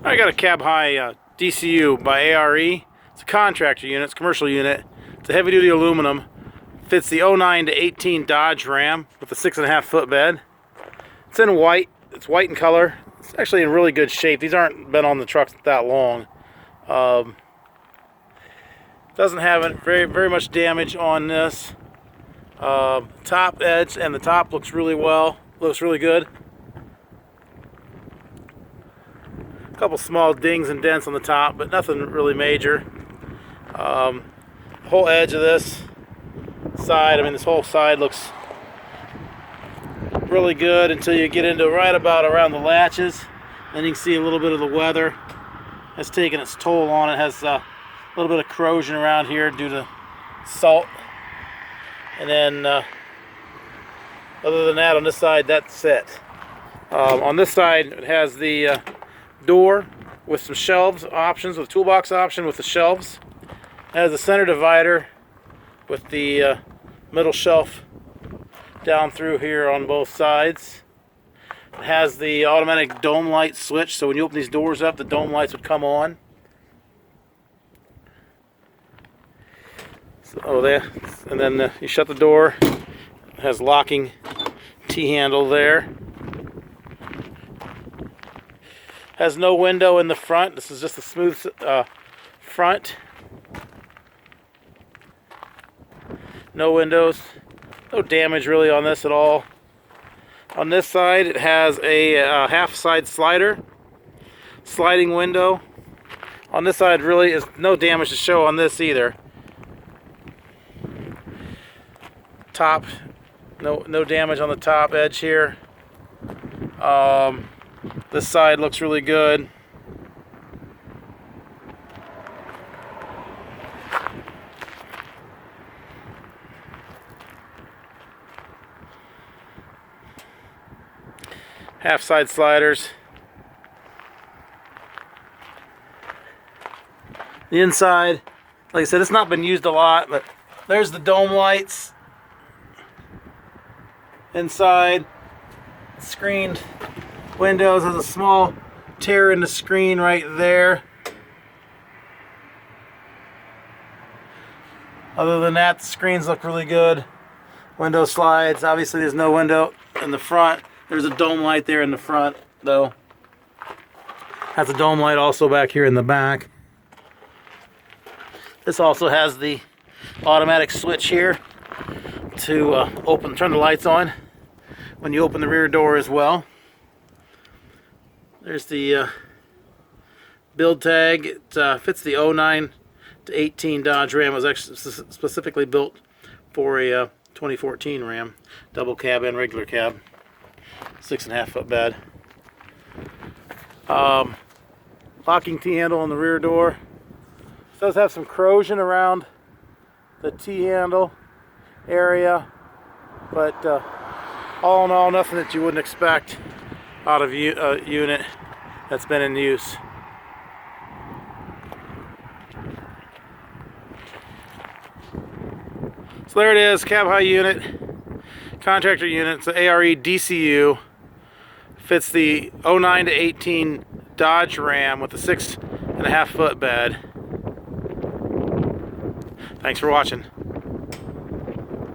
I got a cab high DCU by ARE. It's a contractor unit, it's a commercial unit. It's a heavy duty aluminum. Fits the 09 to 18 Dodge Ram with a 6.5 foot bed. It's in white. It's white in color. It's actually in really good shape. These aren't been on the trucks that long. Doesn't have very much damage on this. Top edge and the top looks really well. Looks really good. A couple small dings and dents on the top, but nothing really major. The whole edge of this side, this whole side looks really good until you get into right about around the latches. Then you can see a little bit of the weather has taken its toll on it. It has a little bit of corrosion around here due to salt. And then other than that, on this side, that's it. On this side, it has the door with some shelves options, with a toolbox option with the shelves. It has a center divider with the middle shelf down through here on both sides. It has the automatic dome light switch, so when you open these doors up, the dome lights would come on. So there, and then you shut the door. It has locking T-handle there. Has no window in the front. This is just a smooth front. No windows. No damage really on this at all. On this side, it has a half side slider. Sliding window. On this side, really is no damage to show on this either. Top, no damage on the top edge here. This side looks really good. Half side sliders. The inside, like I said, it's not been used a lot, but there's the dome lights. Inside, screened windows, has a small tear in the screen right there. Other than that, the screens look really good. Window slides. Obviously there's no window in the front. There's a dome light there in the front though. Has a dome light also back here in the back. This also has the automatic switch here to turn the lights on when you open the rear door as well. There's the build tag. It fits the 09 to 18 Dodge Ram. It was actually specifically built for a 2014 Ram. Double cab and regular cab. 6.5 foot bed. Locking T-handle on the rear door. It does have some corrosion around the T-handle area, but all in all, nothing that you wouldn't expect out of a unit that's been in use. So there it is, cab high unit, contractor unit. It's an ARE DCU. Fits the 09 to 18 Dodge Ram with a 6.5 foot bed. Thanks for watching.